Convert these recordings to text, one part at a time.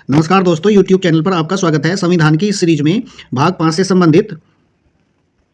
नमस्कार दोस्तों, YouTube channel पर आपका स्वागत है। संविधान की इस सीरीज में भाग 5 से संबंधित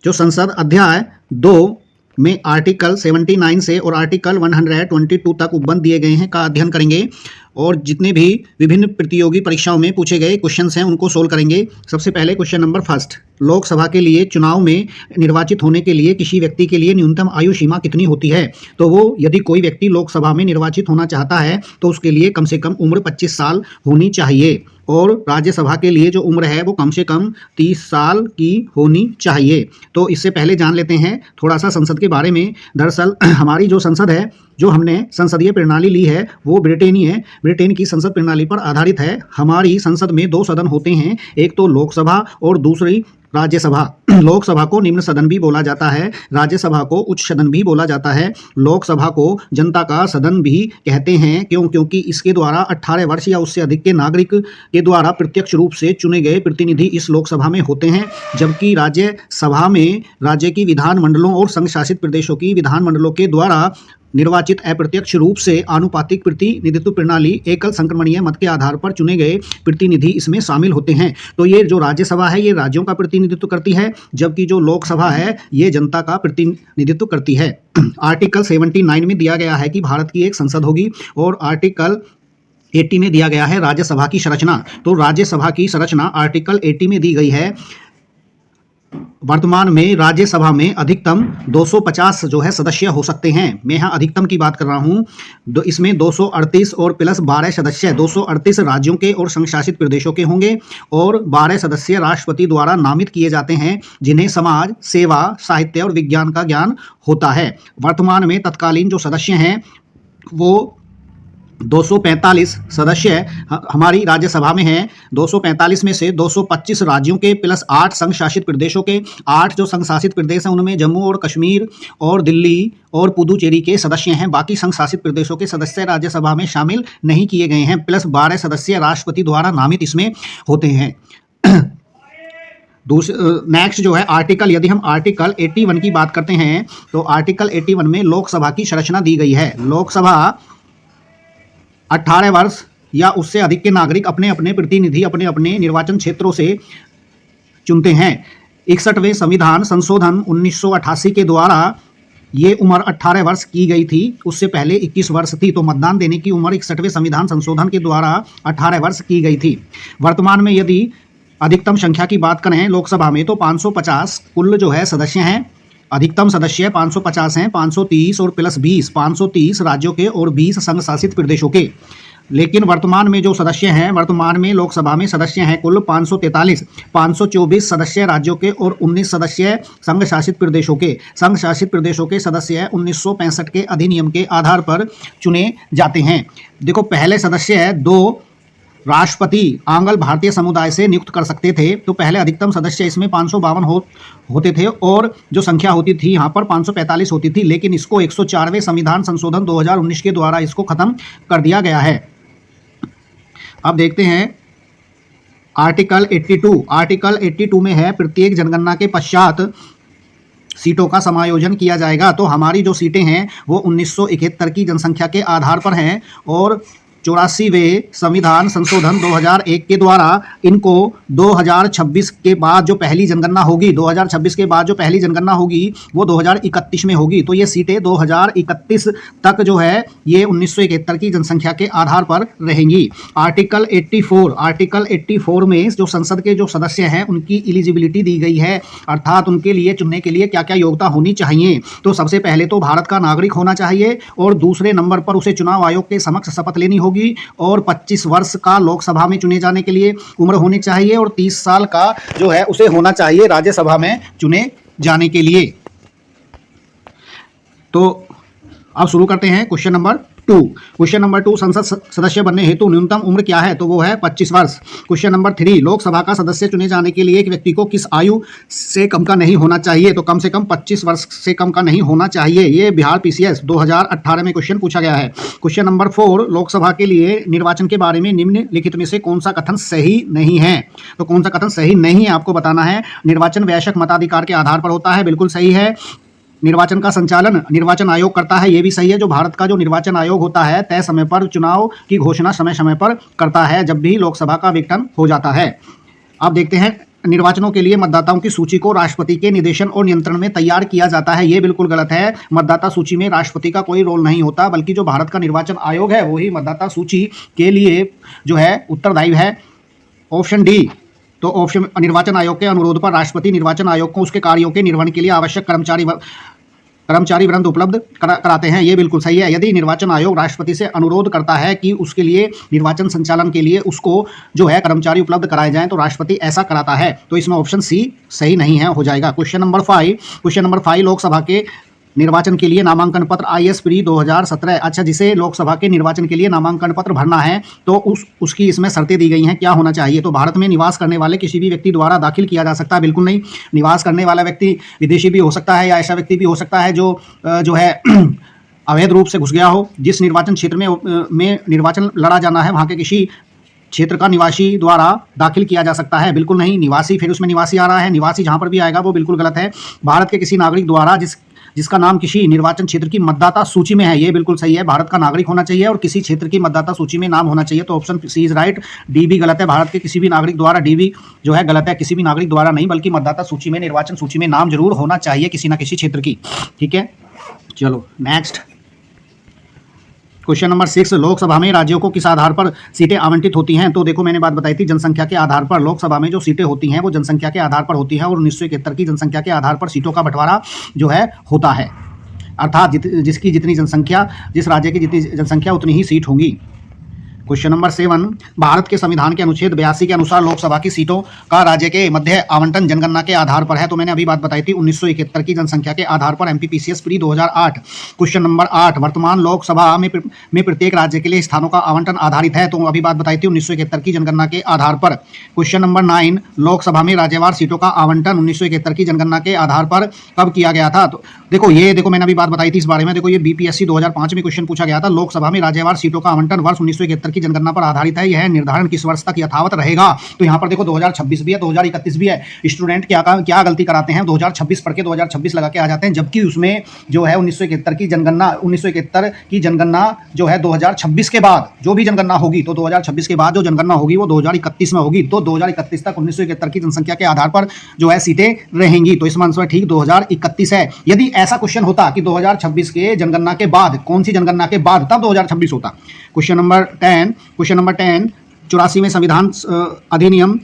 जो संसद अध्याय 2 में आर्टिकल 79 से और आर्टिकल 122 तक उपबंध दिए गए हैं का अध्ययन करेंगे और जितने भी विभिन्न प्रतियोगी परीक्षाओं में पूछे गए क्वेश्चंस हैं उनको सोल्व करेंगे। सबसे पहले क्वेश्चन नंबर फर्स्ट, लोकसभा के लिए चुनाव में निर्वाचित होने के लिए किसी व्यक्ति के लिए न्यूनतम आयु सीमा कितनी होती है? तो वो यदि कोई व्यक्ति लोकसभा में निर्वाचित होना चाहता है तो उसके लिए कम से कम उम्र 25 साल होनी चाहिए और राज्यसभा के लिए जो उम्र है वो कम से कम 30 साल की होनी चाहिए। तो इससे पहले जान लेते हैं थोड़ा सा संसद के बारे में। दरअसल हमारी जो संसद है, जो हमने संसदीय प्रणाली ली है वो ब्रिटेनी है, ब्रिटेन की संसद प्रणाली पर आधारित है। हमारी संसद में 2 सदन होते हैं, एक तो लोकसभा और दूसरी राज्यसभा। लोकसभा को निम्न सदन भी बोला जाता है, राज्यसभा को उच्च सदन भी बोला जाता है। लोकसभा को जनता का सदन भी कहते हैं, क्योंकि इसके द्वारा 18 वर्ष या उससे अधिक के नागरिक के द्वारा प्रत्यक्ष रूप से चुने गए प्रतिनिधि इस लोकसभा में होते हैं, जबकि राज्यसभा में राज्य की विधानमंडलों और संघ शासित प्रदेशों की विधानमंडलों के द्वारा निर्वाचित अप्रत्यक्ष रूप से आनुपातिक प्रतिनिधित्व प्रणाली एकल संक्रमणीय मत के आधार पर चुने गए प्रतिनिधि इसमें शामिल होते हैं। तो ये जो राज्यसभा है ये राज्यों का प्रतिनिधित्व करती है, जबकि जो लोकसभा है ये जनता का प्रतिनिधित्व करती है। आर्टिकल 79 में दिया गया है कि भारत की एक संसद होगी और आर्टिकल 80 में दिया गया है राज्यसभा की संरचना। तो राज्यसभा की संरचना आर्टिकल 80 में दी गई है। वर्तमान में राज्यसभा में अधिकतम 250 जो है सदस्य हो सकते हैं। मैं यहाँ अधिकतम की बात कर रहा हूँ। इसमें 238 और प्लस 12 सदस्य 238 राज्यों के और संघ शासित प्रदेशों के होंगे और 12 सदस्य राष्ट्रपति द्वारा नामित किए जाते हैं, जिन्हें समाज, सेवा, साहित्य और विज्ञान का ज्ञान होता है। वर्तमान में तत्कालीन जो सदस्य हैं वो 245 सदस्य हमारी राज्यसभा में हैं। 245 में से 225 राज्यों के प्लस 8 संघ शासित प्रदेशों के। 8 जो संघ शासित प्रदेश हैं उनमें जम्मू और कश्मीर और दिल्ली और पुदुचेरी के सदस्य हैं। बाकी संघ शासित प्रदेशों के सदस्य राज्यसभा में शामिल नहीं किए गए हैं। प्लस 12 सदस्य राष्ट्रपति द्वारा नामित इसमें होते हैं। नेक्स्ट जो है आर्टिकल, यदि हम आर्टिकल 81 की बात करते हैं तो आर्टिकल 81 में लोकसभा की संरचना दी गई है। लोकसभा 18 वर्ष या उससे अधिक के नागरिक अपने अपने प्रतिनिधि अपने अपने निर्वाचन क्षेत्रों से चुनते हैं। 61वें संविधान संशोधन 1988 के द्वारा ये उम्र 18 वर्ष की गई थी, उससे पहले 21 वर्ष थी। तो मतदान देने की उम्र 61वें संविधान संशोधन के द्वारा 18 वर्ष की गई थी। वर्तमान में यदि अधिकतम संख्या की बात करें लोकसभा में तो 550 कुल जो है सदस्य हैं। अधिकतम सदस्य 550 हैं, 530 और प्लस 20 530 राज्यों के और 20 संघ शासित प्रदेशों के। लेकिन वर्तमान में जो सदस्य हैं, वर्तमान में लोकसभा में सदस्य हैं कुल 543, 524 सदस्य राज्यों के और 19 सदस्य संघ शासित प्रदेशों के। संघ शासित प्रदेशों के सदस्य 1965 के अधिनियम के आधार पर चुने जाते हैं। देखो, पहले सदस्य है 2 राष्ट्रपति आंग्ल भारतीय समुदाय से नियुक्त कर सकते थे। तो पहले अधिकतम सदस्य इसमें 552 होते थे और जो संख्या होती थी यहाँ पर 545 होती थी, लेकिन इसको 104वें संविधान संशोधन 2019 के द्वारा इसको खत्म कर दिया गया है। अब देखते हैं आर्टिकल 82। आर्टिकल 82 में है प्रत्येक जनगणना के पश्चात सीटों का समायोजन किया जाएगा। तो हमारी जो सीटें हैं वो 1971 की जनसंख्या के आधार पर हैं और 84वें संविधान संशोधन 2001 के द्वारा इनको 2026 के बाद जो पहली जनगणना होगी, 2026 के बाद जो पहली जनगणना होगी वो 2031 में होगी। तो ये सीटें 2031 तक जो है ये 1971 की जनसंख्या के आधार पर रहेंगी। आर्टिकल 84 में जो संसद के जो सदस्य हैं उनकी एलिजिबिलिटी दी गई है, अर्थात उनके लिए चुनने के लिए क्या क्या योग्यता होनी चाहिए। तो सबसे पहले तो भारत का नागरिक होना चाहिए और दूसरे नंबर पर उसे चुनाव आयोग के समक्ष शपथ लेनी होगी और 25 वर्ष का लोकसभा में चुने जाने के लिए उम्र होनी चाहिए और 30 साल का जो है उसे होना चाहिए राज्यसभा में चुने जाने के लिए। तो अब शुरू करते हैं क्वेश्चन नंबर 2। क्वेश्चन नंबर 2, संसद सदस्य बनने हेतु न्यूनतम उम्र क्या है? तो वो है 25 वर्ष। क्वेश्चन नंबर 3, लोकसभा का सदस्य चुने जाने के लिए एक व्यक्ति को किस आयु से कम का नहीं होना चाहिए? तो कम से कम 25 वर्ष से कम का नहीं होना चाहिए। ये बिहार PCS 2018 में क्वेश्चन पूछा गया है। क्वेश्चन नंबर 4, लोकसभा के लिए निर्वाचन के बारे में निम्नलिखित में से कौन सा कथन सही नहीं है? तो कौन सा कथन सही नहीं है आपको बताना है। निर्वाचन वयस्क मताधिकार के आधार पर होता है, बिल्कुल सही है। निर्वाचन का संचालन निर्वाचन आयोग करता है, ये भी सही है। जो भारत का जो निर्वाचन आयोग होता है तय समय पर चुनाव की घोषणा समय समय पर करता है जब भी लोकसभा का विघटन हो जाता है। अब देखते हैं, निर्वाचनों के लिए मतदाताओं की सूची को राष्ट्रपति के निर्देशन और नियंत्रण में तैयार किया जाता है, ये बिल्कुल गलत है। मतदाता सूची में राष्ट्रपति का कोई रोल नहीं होता, बल्कि जो भारत का निर्वाचन आयोग है वही मतदाता सूची के लिए जो है उत्तरदायी है। ऑप्शन डी, तो ऑप्शन निर्वाचन आयोग के अनुरोध पर राष्ट्रपति निर्वाचन आयोग को उसके कार्यों के निर्वहन के लिए आवश्यक कर्मचारी वृंद उपलब्ध कराते हैं, ये बिल्कुल सही है। यदि निर्वाचन आयोग राष्ट्रपति से अनुरोध करता है कि उसके लिए निर्वाचन संचालन के लिए उसको जो है कर्मचारी उपलब्ध कराए जाएं, तो राष्ट्रपति ऐसा कराता है। तो इसमें ऑप्शन सी सही नहीं है, हो जाएगा। क्वेश्चन नंबर 5 लोकसभा के निर्वाचन के लिए नामांकन पत्र IAS प्री 2017। अच्छा, जिसे लोकसभा के निर्वाचन के लिए नामांकन पत्र भरना है तो उसकी इसमें शर्तें दी गई हैं, क्या होना चाहिए। तो भारत में निवास करने वाले किसी भी व्यक्ति द्वारा दाखिल किया जा सकता है, बिल्कुल नहीं। निवास करने वाला व्यक्ति विदेशी भी हो सकता है या ऐसा व्यक्ति भी हो सकता है जो है अवैध रूप से घुस गया हो। जिस निर्वाचन क्षेत्र में निर्वाचन लड़ा जाना है वहाँ के किसी क्षेत्र का निवासी द्वारा दाखिल किया जा सकता है, बिल्कुल नहीं। निवासी, फिर उसमें निवासी आ रहा है, निवासी जहाँ पर भी आएगा वो बिल्कुल गलत है। भारत के किसी नागरिक द्वारा जिसका नाम किसी निर्वाचन क्षेत्र की मतदाता सूची में है, ये बिल्कुल सही है। भारत का नागरिक होना चाहिए और किसी क्षेत्र की मतदाता सूची में नाम होना चाहिए, तो option C is right. D भी गलत है, भारत के किसी भी नागरिक द्वारा, डी भी जो है गलत है। किसी भी नागरिक द्वारा नहीं, बल्कि मतदाता सूची में, निर्वाचन सूची में नाम जरूर होना चाहिए किसी न किसी क्षेत्र की, ठीक है। चलो नेक्स्ट क्वेश्चन नंबर 6, लोकसभा में राज्यों को किस आधार पर सीटें आवंटित होती हैं। तो देखो, मैंने बात बताई थी जनसंख्या के आधार पर। लोकसभा में जो सीटें होती हैं वो जनसंख्या के आधार पर होती हैं और 1971 की जनसंख्या के आधार पर सीटों का बंटवारा जो है होता है। अर्थात जिसकी जितनी जनसंख्या, जिस राज्य की जितनी जनसंख्या उतनी ही सीट होंगी। क्वेश्चन नंबर 7, भारत के संविधान के अनुच्छेद 82 के अनुसार लोकसभा की सीटों का राज्य के मध्य आवंटन जनगणना के आधार पर है। तो मैंने अभी बात बताई थी 1971 की जनसंख्या के आधार पर, MPPCS प्री 2008। क्वेश्चन नंबर 8, वर्तमान लोकसभा में प्रत्येक राज्य के लिए स्थानों का आवंटन आधारित है। तो अभी बात बताई थी 1971 की जनगणना के आधार पर। क्वेश्चन नंबर 9, लोकसभा में राज्यवार सीटों का आवंटन 1971 की जनगणना के आधार पर कब किया गया था। तो देखो मैंने अभी बात बताई थी इस बारे में। देखो, ये BPSC 2005 में क्वेश्चन पूछा गया था। लोकसभा में राज्यवार सीटों का आवंटन वर्ष 1971 की जनगणना पर आधारित है। यह निर्धारण किस वर्ष तक यथावत रहेगा। तो यहाँ पर देखो 2026 भी है, 2031 भी है। स्टूडेंट क्या गलती कराते हैं, 2026 पढ़ के 2026 लगा के आ जाते हैं, जबकि उसमें जो है 1971 की जनगणना जो है 2026 के बाद जो भी जनगणना होगी, तो 2026 के बाद जो जनगणना होगी वो 2031 में होगी। तो 2031 तक 1971 की जनसंख्या के आधार पर जो है सीटें रहेंगी। तो इसमें आंसर ठीक 2031 है। यदि ऐसा क्वेश्चन होता कि 2026 के जनगणना के बाद, कौन सी जनगणना के बाद, तब 2026 होता। क्वेश्चन नंबर 10, 84वें संविधान अधिनियम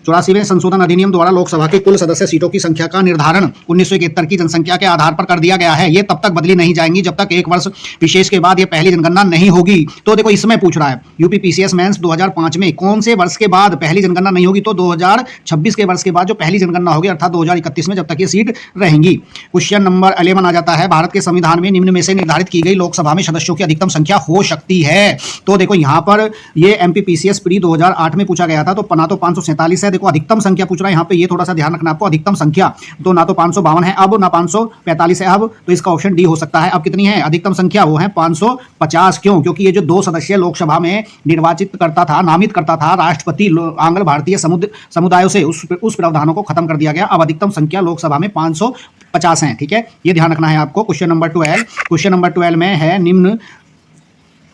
84वें संशोधन अधिनियम द्वारा लोकसभा के कुल सदस्य सीटों की संख्या का निर्धारण 1971 की जनसंख्या के आधार पर कर दिया गया है। ये तब तक बदली नहीं जाएंगी जब तक एक वर्ष विशेष के बाद ये पहली जनगणना नहीं होगी। तो देखो, इसमें पूछ रहा है UPPCS मेंस 2005 में कौन से वर्ष के बाद पहली जनगणना नहीं होगी। तो 2026 के वर्ष के बाद जो पहली जनगणना होगी, अर्थात 2031 में, जब तक ये सीट रहेंगी। क्वेश्चन नंबर 11 आ जाता है, भारत के संविधान में निम्न में से निर्धारित की गई लोकसभा में सदस्यों की अधिकतम संख्या हो सकती है। तो देखो, यहाँ पर ये MPPCS प्री 2008 में पूछा गया था, तो ना तो 547 है। देखो, अधिकतम संख्या पूछ रहा है यहाँ पे, ये थोड़ा सा ध्यान रखना आपको। अधिकतम संख्या तो ना तो 552 है अब, ना 545 है अब, तो इसका ऑप्शन डी हो सकता है। अब कितनी है अधिकतम संख्या, वो है 550। क्यों? क्योंकि ये जो 2 सदस्य लोकसभा में निर्वाचित करता था, नामित करता था राष्ट्रपति आंग्ल भारतीय समुदायों से, उस प्रावधानों को खत्म कर दिया गया। अब अधिकतम संख्या लोकसभा में 550 है, ठीक है, ये ध्यान रखना है आपको। क्वेश्चन नंबर 12 में है, निम्न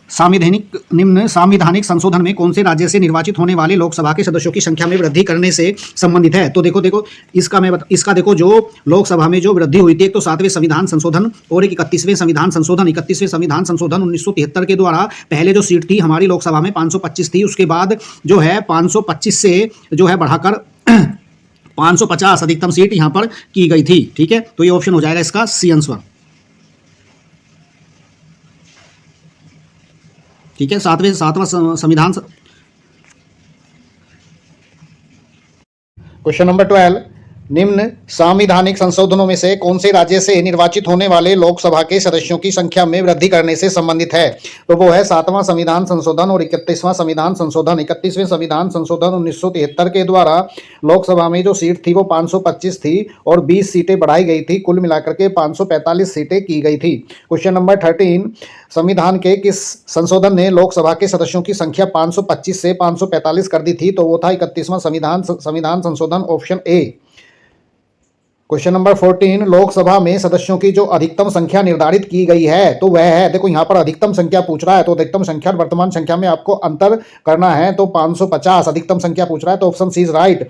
संवैधानिक संशोधन में कौन से राज्य से निर्वाचित होने वाले लोकसभा के सदस्यों की संख्या में वृद्धि करने से संबंधित है। तो देखो इसका देखो, जो लोकसभा में जो वृद्धि हुई थी, एक तो 7वें संविधान संशोधन और एक 31वें संविधान संशोधन 1973 के द्वारा पहले जो सीट थी हमारी लोकसभा में 525 थी, उसके बाद जो है 525 से जो है बढ़ाकर 550 अधिकतम सीट यहां पर की गई थी, ठीक है। तो ये ऑप्शन हो जाएगा इसका सी आंसर, ठीक है। सातवां संविधान। क्वेश्चन नंबर 12, निम्न संवैधानिक संशोधनों में से कौन से राज्य से निर्वाचित होने वाले लोकसभा के सदस्यों की संख्या में वृद्धि करने से संबंधित है। तो वो है 7वां संविधान संशोधन और 31वां संविधान संशोधन। 31वें संविधान संशोधन 1973 के द्वारा लोकसभा में जो सीट थी वो 525 थी और 20 सीटें बढ़ाई गई थी, कुल मिलाकर के 545 सीटें की गई थी। क्वेश्चन नंबर 13, संविधान के किस संशोधन ने लोकसभा के सदस्यों की संख्या 525 से 545 कर दी थी। तो वो था 31वां संविधान संशोधन, option A. Question number 14, Lok Sabha में सदस्यों की जो अधिकतम संख्या निर्धारित की गई है तो वह है, देखो यहाँ पर अधिकतम संख्या पूछ रहा है तो अधिकतम संख्या और वर्तमान संख्या में आपको अंतर करना है, तो 550 अधिकतम संख्या पूछ रहा है तो option C is right.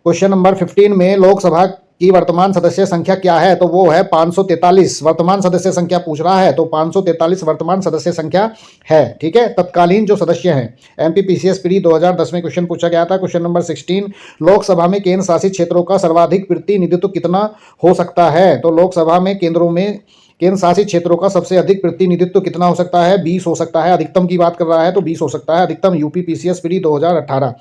Question number 15 में लोकसभा की वर्तमान सदस्य संख्या क्या है तो वो है 543। वर्तमान सदस्य संख्या पूछ रहा है तो 543 वर्तमान सदस्य संख्या है। ठीक है, तत्कालीन जो सदस्य हैं एमपीपीसीएस पीडी 2010 में क्वेश्चन पूछा गया था। क्वेश्चन नंबर 16, लोकसभा में केंद्र शासित क्षेत्रों का सर्वाधिक प्रतिनिधित्व कितना हो सकता है तो लोकसभा में केंद्र शासित क्षेत्रों का सबसे अधिक प्रतिनिधित्व कितना हो सकता है, 20 हो सकता है। अधिकतम की बात कर रहा है तो 20 हो सकता है अधिकतम। UP PCS PD 2018।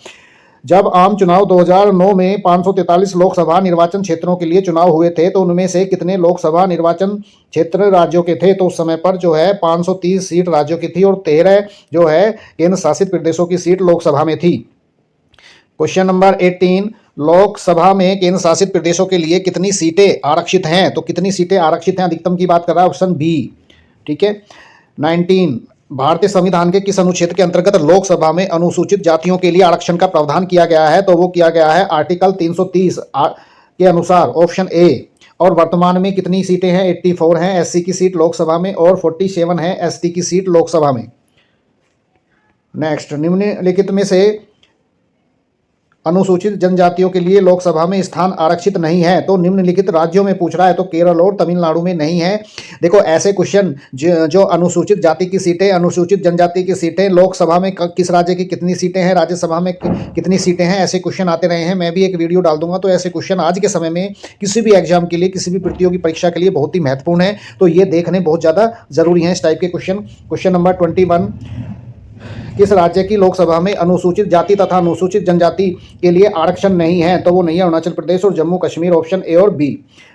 जब आम चुनाव 2009 में 543 लोकसभा निर्वाचन क्षेत्रों के लिए चुनाव हुए थे तो उनमें से कितने लोकसभा निर्वाचन क्षेत्र राज्यों के थे तो उस समय पर जो है 530 सीट राज्यों की थी और 13 जो है केंद्र शासित प्रदेशों की सीट लोकसभा में थी। क्वेश्चन नंबर 18, लोकसभा में केंद्र शासित प्रदेशों के लिए कितनी सीटें आरक्षित हैं तो कितनी सीटें आरक्षित हैं, अधिकतम की बात कर रहा है ऑप्शन बी। ठीक है। 19, भारतीय संविधान के किस अनुच्छेद के अंतर्गत लोकसभा में अनुसूचित जातियों के लिए आरक्षण का प्रावधान किया गया है तो वो किया गया है आर्टिकल 330 के अनुसार, ऑप्शन ए। और वर्तमान में कितनी सीटें हैं, 84 हैं एससी की सीट लोकसभा में और 47 है एसटी की सीट लोकसभा में। नेक्स्ट, निम्नलिखित में से अनुसूचित जनजातियों के लिए लोकसभा में स्थान आरक्षित नहीं है तो निम्नलिखित राज्यों में पूछ रहा है तो केरल और तमिलनाडु में नहीं है। देखो ऐसे क्वेश्चन जो अनुसूचित जाति की सीटें, अनुसूचित जनजाति की सीटें लोकसभा में किस राज्य की कितनी सीटें हैं, राज्यसभा में कितनी सीटें हैं, ऐसे क्वेश्चन आते रहे हैं। मैं भी एक वीडियो डाल दूंगा। तो ऐसे क्वेश्चन आज के समय में किसी भी एग्जाम के लिए, किसी भी प्रतियोगी परीक्षा के लिए बहुत ही महत्वपूर्ण है, तो ये देखने बहुत ज़्यादा जरूरी है इस टाइप के क्वेश्चन। क्वेश्चन नंबर 21, किस राज्य की लोकसभा में अनुसूचित जाति तथा अनुसूचित जनजाति के लिए आरक्षण नहीं है तो वो नहीं है अरुणाचल प्रदेश और जम्मू कश्मीर, ऑप्शन ए और बी।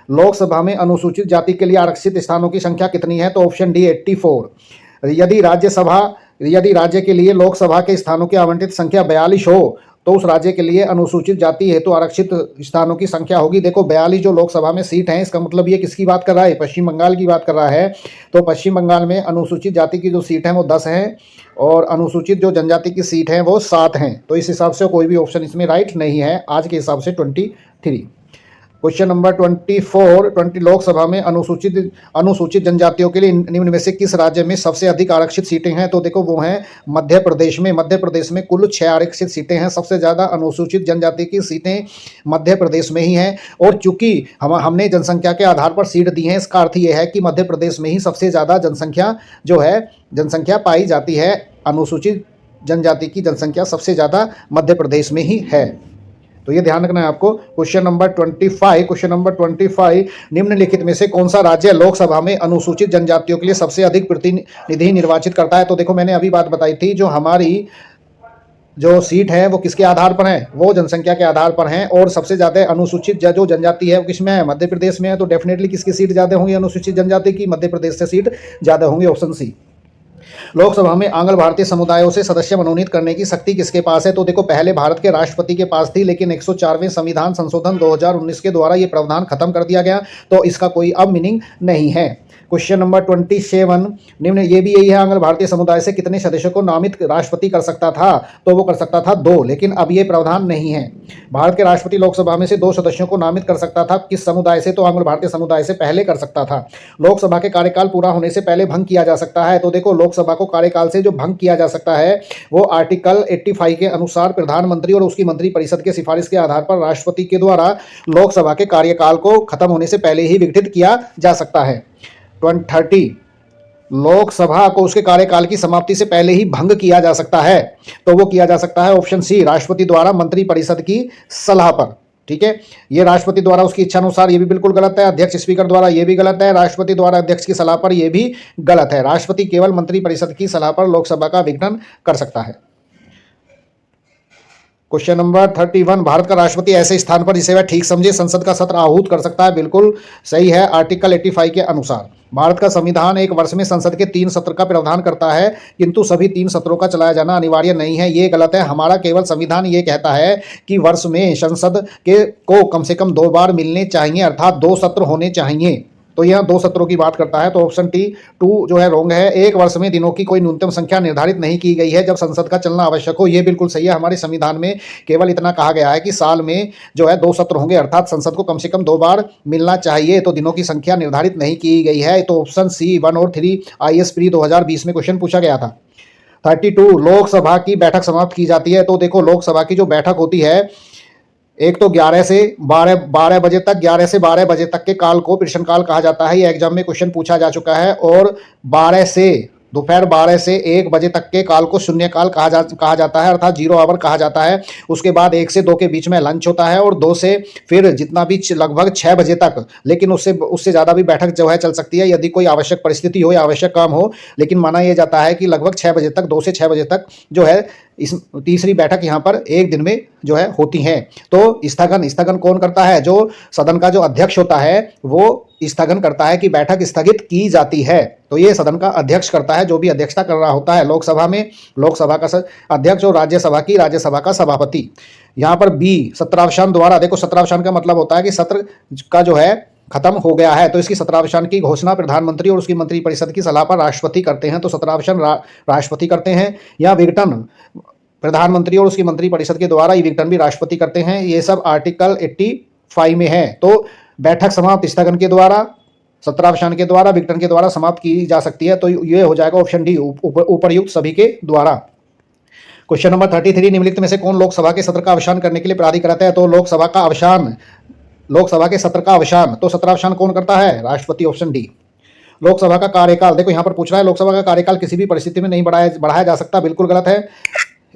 लोकसभा में अनुसूचित जाति के लिए आरक्षित स्थानों की संख्या कितनी है तो ऑप्शन डी 84। यदि राज्य के लिए लोकसभा के स्थानों की आवंटित संख्या 42 हो तो उस राज्य के लिए अनुसूचित जाति हेतु आरक्षित स्थानों की संख्या होगी। देखो 42 जो लोकसभा में सीट हैं, इसका मतलब ये किसकी बात कर रहा है, पश्चिम बंगाल की बात कर रहा है। तो पश्चिम बंगाल में अनुसूचित जाति की जो सीट है वो 10 हैं और अनुसूचित जो जनजाति की सीट है वो 7 हैं। तो इस हिसाब से कोई भी ऑप्शन इसमें राइट नहीं है आज के हिसाब से 23। क्वेश्चन नंबर 24, लोकसभा में अनुसूचित जनजातियों के लिए निम्न में से किस राज्य में सबसे अधिक आरक्षित सीटें हैं तो देखो वो हैं मध्य प्रदेश में। मध्य प्रदेश में कुल 6 आरक्षित सीटें हैं। सबसे ज़्यादा अनुसूचित जनजाति की सीटें मध्य प्रदेश में ही हैं और चूंकि हमने जनसंख्या के आधार पर सीट दी है, इसका अर्थ ये है कि मध्य प्रदेश में ही सबसे ज़्यादा जनसंख्या पाई जाती है। अनुसूचित जनजाति की जनसंख्या सबसे ज़्यादा मध्य प्रदेश में ही है, तो ये ध्यान रखना है आपको। क्वेश्चन नंबर 25, निम्नलिखित में से कौन सा राज्य लोकसभा में अनुसूचित जनजातियों के लिए सबसे अधिक प्रतिनिधि निर्वाचित करता है तो देखो मैंने अभी बात बताई थी, जो हमारी जो सीट है वो किसके आधार पर है, वो जनसंख्या के आधार पर हैं और सबसे ज़्यादा अनुसूचित जो जनजाति है वो किसमें है, मध्य प्रदेश में है। तो डेफिनेटली किसकी सीट ज़्यादा होंगी, अनुसूचित जनजाति की, मध्य प्रदेश से सीट ज़्यादा होंगी, ऑप्शन सी। लोकसभा में आंग्ल भारतीय समुदायों से सदस्य मनोनीत करने की शक्ति किसके पास है तो देखो पहले भारत के राष्ट्रपति के पास थी, लेकिन 104वें संविधान संशोधन 2019 के द्वारा ये प्रावधान खत्म कर दिया गया, तो इसका कोई अब मीनिंग नहीं है। क्वेश्चन नंबर 27, निम्न ये भी यही है, आंग्ल भारतीय समुदाय से कितने सदस्यों को नामित राष्ट्रपति कर सकता था तो वो कर सकता था 2, लेकिन अब ये प्रावधान नहीं है। भारत के राष्ट्रपति लोकसभा में से 2 सदस्यों को नामित कर सकता था, किस समुदाय से तो आंग्ल भारतीय समुदाय से पहले कर सकता था। लोकसभा के कार्यकाल पूरा होने से पहले भंग किया जा सकता है, तो देखो लोकसभा को कार्यकाल से जो भंग किया जा सकता है वो आर्टिकल 85 के अनुसार प्रधानमंत्री और उसकी मंत्रिपरिषद के सिफारिश के आधार पर राष्ट्रपति के द्वारा लोकसभा के कार्यकाल को खत्म होने से पहले ही विघटित किया जा सकता है। 30, लोकसभा को उसके कार्यकाल की समाप्ति से पहले ही भंग किया जा सकता है, तो वो किया जा सकता है ऑप्शन सी, राष्ट्रपति द्वारा मंत्रिपरिषद की सलाह पर। ठीक है, ये राष्ट्रपति द्वारा उसकी इच्छा अनुसार, ये भी बिल्कुल गलत है। अध्यक्ष स्पीकर द्वारा, ये भी गलत है। राष्ट्रपति द्वारा अध्यक्ष की सलाह पर, ये भी गलत है। राष्ट्रपति केवल मंत्रिपरिषद की सलाह पर लोकसभा का विघटन कर सकता है। क्वेश्चन नंबर 31, भारत का राष्ट्रपति ऐसे स्थान पर जिसे वह ठीक समझे संसद का सत्र आहूत कर सकता है, बिल्कुल सही है, आर्टिकल 85 के अनुसार। भारत का संविधान एक वर्ष में संसद के 3 सत्र का प्रावधान करता है, किंतु सभी 3 सत्रों का चलाया जाना अनिवार्य नहीं है, ये गलत है। हमारा केवल संविधान ये कहता है कि वर्ष में संसद को कम से कम 2 बार मिलने चाहिए, अर्थात 2 सत्र होने चाहिए। तो यह 2 सत्रों की बात करता है। तो ऑप्शन टी 2 जो है रॉन्ग है। एक वर्ष में दिनों की कोई न्यूनतम संख्या निर्धारित नहीं की गई है जब संसद का चलना आवश्यक हो। ये बिल्कुल सही है। हमारे संविधान में केवल इतना कहा गया है कि साल में जो है 2 सत्र होंगे, अर्थात संसद को कम से कम 2 बार मिलना चाहिए। तो दिनों की संख्या निर्धारित नहीं की गई है। तो ऑप्शन सी 1 और 3 IAS प्री 2020 में क्वेश्चन पूछा गया था। 32 लोकसभा की बैठक समाप्त की जाती है। तो देखो लोकसभा की जो बैठक होती है, एक तो 11 से 12 बजे तक, 11 से 12 बजे तक के काल को प्रश्नकाल कहा जाता है। ये एग्जाम में क्वेश्चन पूछा जा चुका है। और 12 से दोपहर 12 से 1 बजे तक के काल को शून्यकाल कहा जाता है, अर्थात 0 आवर कहा जाता है। उसके बाद 1 से 2 के बीच में लंच होता है और 2 से फिर जितना भी लगभग 6 बजे तक, लेकिन उससे ज़्यादा भी बैठक जो है चल सकती है यदि कोई आवश्यक परिस्थिति हो या आवश्यक काम हो। लेकिन माना यह जाता है कि लगभग 6 बजे तक, 2 से 6 बजे तक जो है इस तीसरी बैठक यहाँ पर एक दिन में जो है होती है। तो स्थगन कौन करता है? जो सदन का जो अध्यक्ष होता है वो स्थगन करता है कि बैठक स्थगित की जाती है। तो ये सदन का अध्यक्ष करता है, जो भी अध्यक्षता कर रहा होता है। लोकसभा में लोकसभा का अध्यक्ष और राज्यसभा का सभापति। यहाँ पर बी सत्रावसान द्वारा, देखो सत्रावसान का मतलब होता है कि सत्र का जो है खत्म हो गया है। तो इसकी सत्रावसान की घोषणा प्रधानमंत्री और उसकी मंत्रिपरिषद की सलाह पर राष्ट्रपति करते हैं। तो सत्रावसान राष्ट्रपति करते हैं, या विघटन प्रधानमंत्री और उसकी मंत्रिपरिषद के द्वारा, विघटन भी राष्ट्रपति करते हैं। ये सब आर्टिकल 85 में है। तो बैठक समाप्त स्थगन के द्वारा, सत्रावसान के द्वारा, विघटन के द्वारा समाप्त की जा सकती है। तो ये हो जाएगा ऑप्शन डी, उपर्युक्त सभी के द्वारा। क्वेश्चन नंबर 33, निम्नलिखित में से कौन लोकसभा के सत्र का अवसान करने के लिए प्राधिकृत है? तो लोकसभा के सत्र का अवसान, तो सत्रावसान कौन करता है? राष्ट्रपति, ऑप्शन डी। लोकसभा का कार्यकाल, देखो यहाँ पर पूछ रहा है लोकसभा का कार्यकाल किसी भी परिस्थिति में नहीं बढ़ाया जा सकता, बिल्कुल गलत है।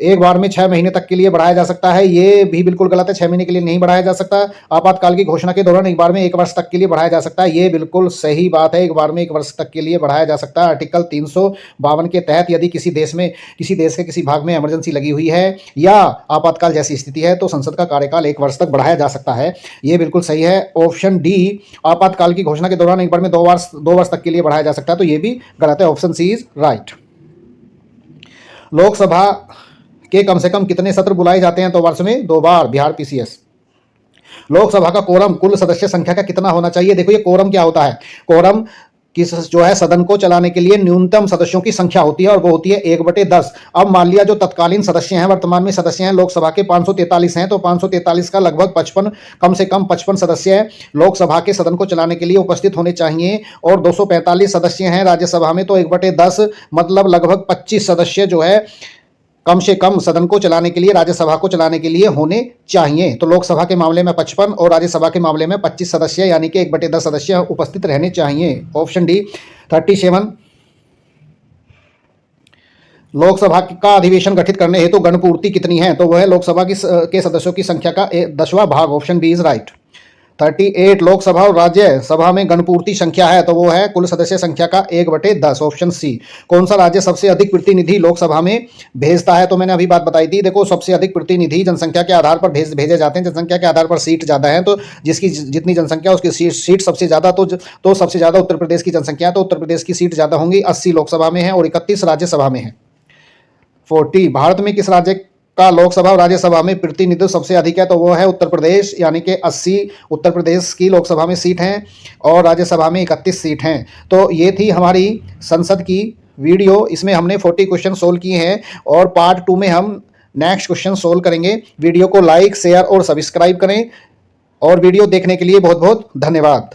एक बार में 6 महीने तक के लिए बढ़ाया जा सकता है, ये भी बिल्कुल गलत है। 6 महीने के लिए नहीं बढ़ाया जा सकता। आपातकाल की घोषणा के दौरान एक बार में 1 वर्ष तक के लिए बढ़ाया जा सकता है, ये बिल्कुल सही बात है। एक बार में 1 वर्ष तक के लिए बढ़ाया जा सकता है। आर्टिकल 352 के तहत यदि किसी देश के किसी भाग में इमरजेंसी लगी हुई है या आपातकाल जैसी स्थिति है तो संसद का कार्यकाल 1 वर्ष तक बढ़ाया जा सकता है, ये बिल्कुल सही है। ऑप्शन डी आपातकाल की घोषणा के दौरान एक बार में 2 वर्ष तक के लिए बढ़ाया जा सकता है, तो ये भी गलत है। Option C is right. Lok Sabha के कम से कम कितने सत्र बुलाए जाते हैं? तो वर्ष में 2 बार, बिहार PCS। लोकसभा का कोरम कुल सदस्य संख्या का कितना होना चाहिए? देखो ये कोरम क्या होता है? कोरम जो है सदन को चलाने के लिए न्यूनतम सदस्यों की संख्या होती है और वो होती है 1/10। अब मान लिया जो तत्कालीन सदस्य हैं, वर्तमान में सदस्य हैं लोकसभा के 543 हैं, तो 543 का लगभग 55, कम से कम 55 सदस्य लोकसभा के सदन को चलाने के लिए उपस्थित होने चाहिए। और 245 सदस्य हैं राज्यसभा में, तो 1/10 मतलब लगभग 25 सदस्य जो है कम से कम सदन को चलाने के लिए, राज्यसभा को चलाने के लिए होने चाहिए। तो लोकसभा के मामले में 55 और राज्यसभा के मामले में 25 सदस्य यानी कि 1/10 सदस्य उपस्थित रहने चाहिए। Option D 37। लोकसभा का अधिवेशन गठित करने हेतु गणपूर्ति कितनी है? तो वह है लोकसभा के सदस्यों की संख्या का 10वां भाग। Option B is right. 38 Lok Sabha और राज्यसभा में गणपूर्ति संख्या है, तो वो है कुल सदस्य संख्या का 1/10। Option C. कौन सा राज्य सबसे अधिक प्रतिनिधि लोकसभा में भेजता है? तो मैंने अभी बात बताई थी। देखो सबसे अधिक प्रतिनिधि जनसंख्या के आधार पर भेजे जाते हैं। जनसंख्या के आधार पर सीट ज़्यादा है, तो जिसकी जितनी जनसंख्या उसकी सीट सबसे ज़्यादा, तो सबसे ज़्यादा उत्तर प्रदेश की जनसंख्या है, तो उत्तर प्रदेश की सीट ज़्यादा होंगी। 80 लोकसभा में है और 31 राज्यसभा में है। 40 भारत में किस राज्य का लोकसभा और राज्यसभा में प्रतिनिधित्व सबसे अधिक है? तो वो है उत्तर प्रदेश, यानी कि 80 उत्तर प्रदेश की लोकसभा में सीट हैं और राज्यसभा में 31 सीट हैं। तो ये थी हमारी संसद की वीडियो। इसमें हमने 40 क्वेश्चन सोल्व किए हैं और पार्ट 2 में हम नेक्स्ट क्वेश्चन सोल्व करेंगे। वीडियो को लाइक, शेयर और सब्सक्राइब करें और वीडियो देखने के लिए बहुत बहुत धन्यवाद।